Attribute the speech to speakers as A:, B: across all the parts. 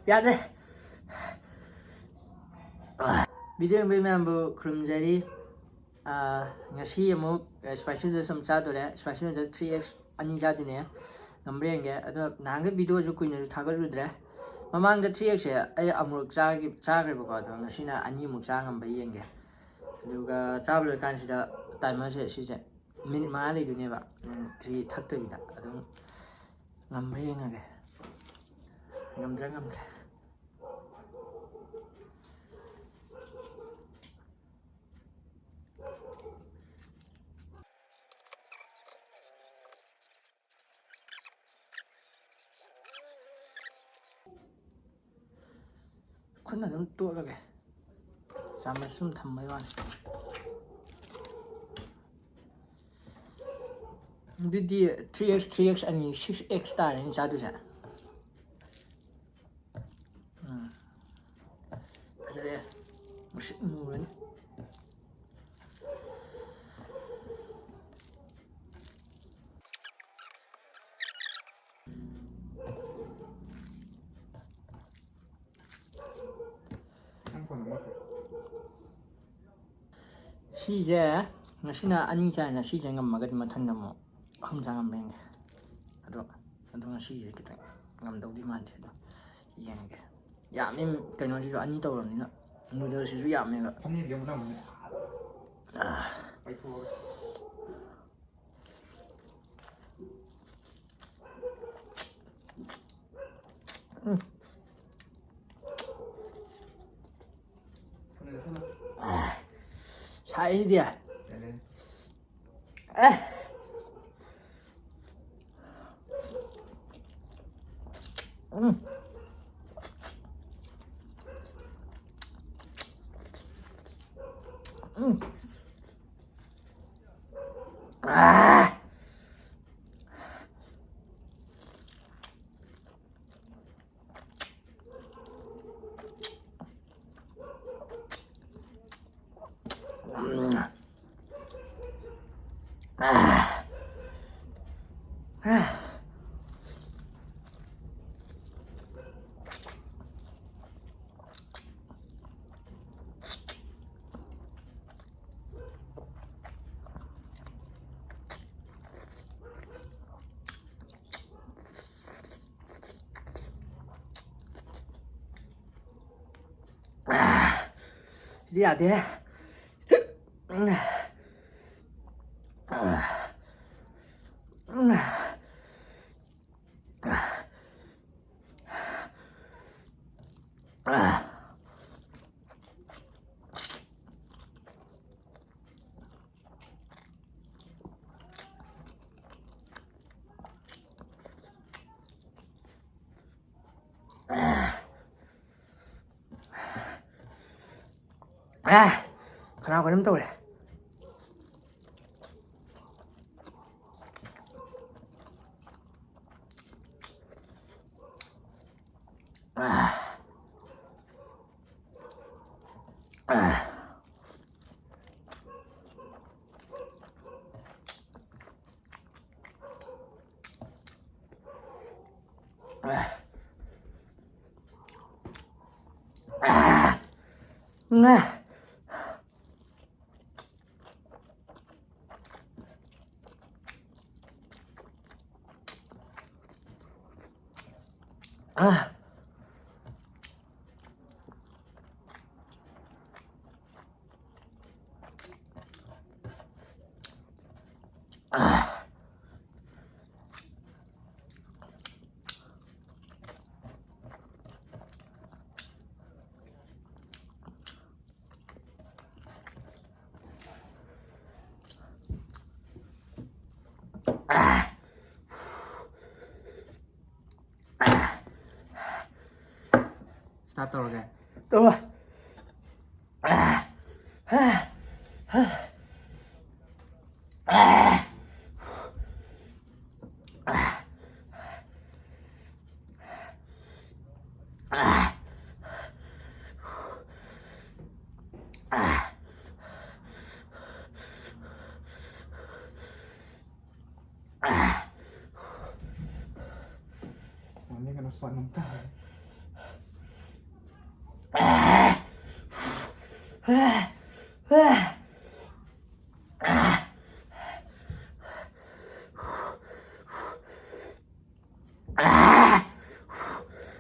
A: ꯌꯥꯗ꯭ꯔꯦ ꯚꯤꯗꯤꯑꯣ ꯃꯌꯥꯝꯕꯨ ꯈꯨꯔꯨꯝꯖꯔꯤ ꯉꯁꯤ ꯑꯃꯨꯛ ꯁ꯭ꯄꯥꯏꯁꯤ ꯅꯨꯗꯜꯁ ꯑꯃ ꯆꯥꯗꯣꯔꯦ ꯁ꯭ꯄꯥꯏꯁꯤ ꯅꯨꯗꯜꯁ 3x ꯑꯅꯤ ꯆꯥꯗꯣꯏꯅꯦ ꯉꯝꯕ꯭ꯔꯥ ꯌꯦꯡꯒꯦ ꯑꯗꯣ ꯅꯍꯥꯟꯒꯩ ꯚꯤꯗꯤꯑꯣꯁꯨ ꯀꯨꯏꯅꯁꯨ ꯊꯥꯒꯠꯂꯨꯗ꯭ꯔꯦ ꯃꯃꯥꯡꯗ 3xꯁꯦ ꯑꯩ ꯑꯃꯨꯔꯛ ꯆꯥꯈ꯭ꯔꯦꯕꯀꯣ ꯑꯗꯣ ꯉꯁꯤꯅ ꯑꯅꯤꯃꯨꯛ ꯆꯥ ꯉꯝꯕ ꯌꯦꯡꯒꯦ ꯑꯗꯨꯒ ꯆꯥꯕ ꯂꯣꯏꯀꯥꯟꯁꯤꯗ ꯇꯥꯏꯃꯔꯁꯦ ꯁꯤꯁꯦ ꯃꯤꯅꯤꯠ 5 ꯂꯩꯗꯣꯏꯅꯦꯕ 3 ꯊꯛꯇꯕꯤꯗ ꯑꯗꯨꯝ ꯉꯝꯕ꯭ꯔꯥ ꯌꯦꯡꯉꯒꯦ ꯉꯝꯗ꯭ꯔꯦ ꯈꯨꯠꯅ ꯑꯗꯨꯝ ꯇꯣꯠꯂꯒꯦ ꯆꯥꯃꯁ ꯁꯨꯝ ꯊꯝꯕꯩ ꯋꯥꯅꯤ ꯑꯗꯨꯗꯤ 3x ꯑꯅꯤ 6x ꯇꯥꯔꯦꯅꯦ ꯆꯥꯗꯣꯏꯁꯦ ꯐꯖꯔꯦ ꯃꯨꯁꯤꯛ ꯃꯨꯔꯅꯤ ꯁꯤꯁꯦ ꯉꯁꯤꯅ ꯑꯅꯤ ꯆꯥꯏꯅ ꯁꯤꯁꯦ ꯉꯝꯃꯒꯗꯤ ꯃꯊꯪꯗ ꯑꯃꯨꯛ ꯑꯍꯨꯝ ꯆꯥ ꯉꯝꯕ ꯌꯦꯡꯒꯦ ꯑꯗꯣ ꯉꯁꯤꯁꯦ ꯈꯤꯇꯪ ꯉꯝꯗꯧꯗꯤ ꯃꯥꯟꯗꯦ ꯑꯗꯣ ꯌꯦꯡꯒꯦ ꯌꯥꯝꯃꯤ ꯀꯩꯅꯣꯁꯤꯁꯨ ꯑꯅꯤ ꯇꯧꯔꯕꯅꯤꯅ ꯅꯨꯗꯜꯁꯤꯁꯨ ꯌꯥꯝꯃꯦꯕ ꯁꯥꯏꯁꯤꯗꯤ 이리 안 돼. khả của nắm tôi này start rồi đúng rồi
B: Ini kena fun ntar.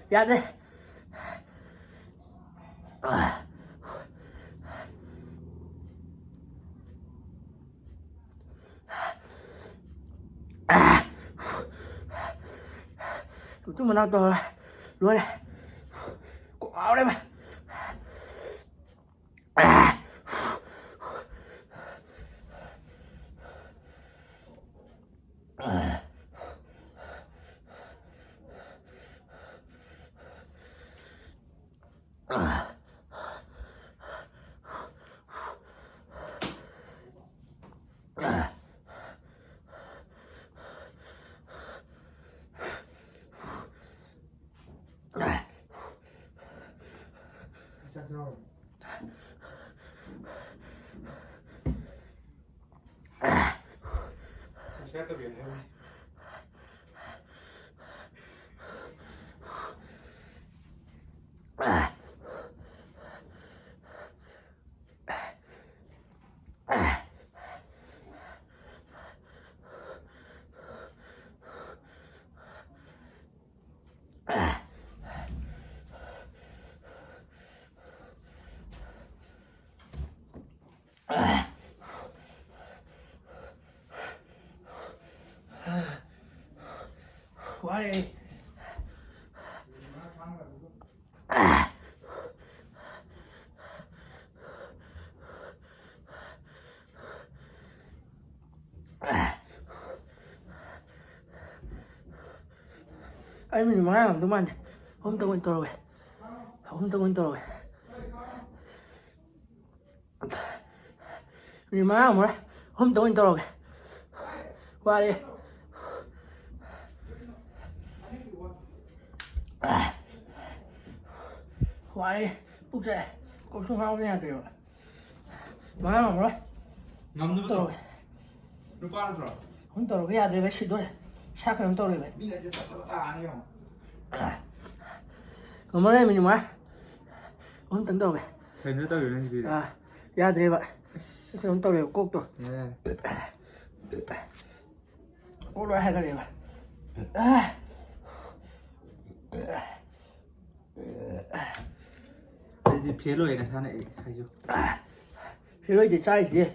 A: Yadre. Chúng mình ăn to luôn này. Cổ áo đây mà.
B: Certo che
A: Quá đi. Ay, mình mang làm tụi mình. Hôm tao quên rồi. Hôm tao quên rồi. Mình mang làm rồi. Hôm tao quên rồi. Qua đi. Qua đi. Úp dậy. Có xuống hao nha tiểu. Mang làm rồi.
B: 남는
A: 또.
B: 거. 너 빨아들어.
A: Hôm tao cái nhà thì phải xịt đôi. Sao cái hôm tao vậy?
B: 니가 이제 안 해요.
A: Còn mới đây mình mà. Hôm tao đâu vậy?
B: 잘 넣다 이런 게.
A: À, ra thì vậy. Cái hôm tao đều cốt rồi.
B: 예.
A: Cốt rồi hai cái đều.
B: 이제 별로에는 사네 하죠.
A: Thì đây thì sai gì?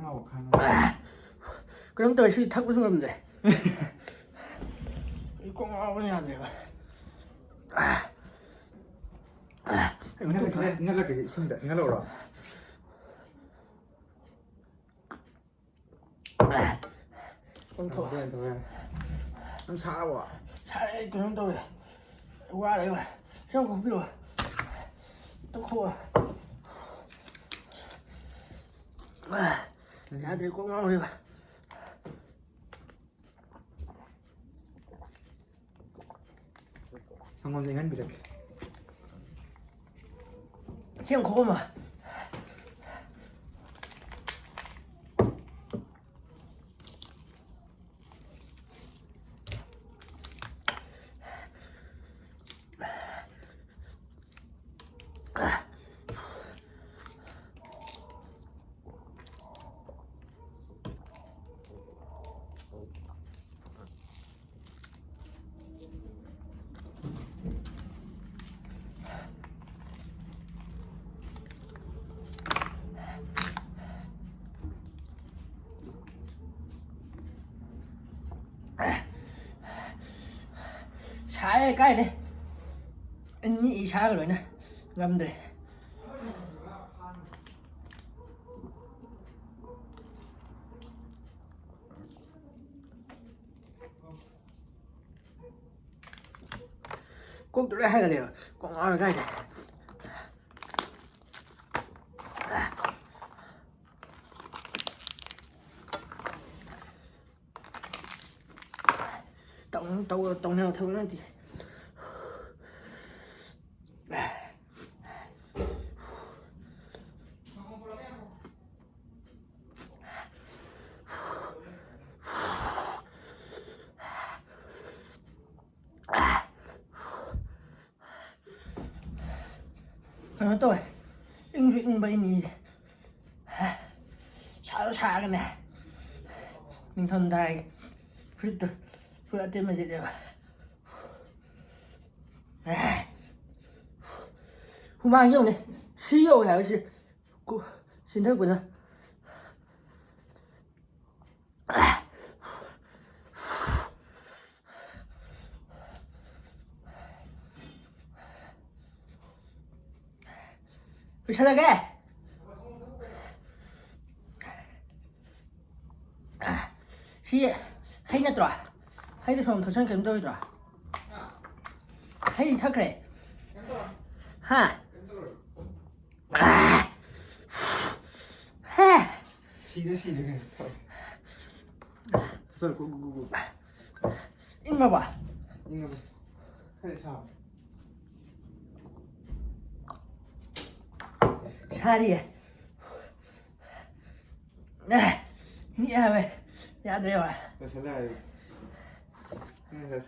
B: 하고 가는.
A: 그럼 또 시 타고 싶으면 돼. 이거 뭐냐 안 돼.
B: 인갈라 그 심다. 인갈라 오라.
A: 좀 더.
B: 좀 사와.
A: 잘해 그 정도 왜? 와 이거. 좀 고비로. 또 커. 야들 꼭 나오래 봐.
B: 상관쟁이는 이렇게.
A: 지금 그거만. Xài cái này anh nghĩ xài rồi nè ngâm đây cốt tụi hai cái đều còn ngon cái này tổng nào thôi nó thì 그냥 또 잉수 잉바이니 차도 차가네 민턴다이 그래도 그래 때문에 내가 후만用呢吃肉还是骨心头骨呢不吃了该是还那多还得从头上更多一多还一条可以哈
B: 시대. 썰 구구구구.
A: 인가 봐
B: 이거 그래 사.
A: 차리 야 왜 야 들어와
B: 그래서 내가 그래서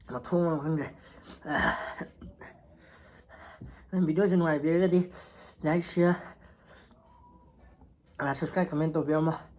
A: 막 통은 근데 video trên ngoài video đi like share subscribe comment tổ biểu mà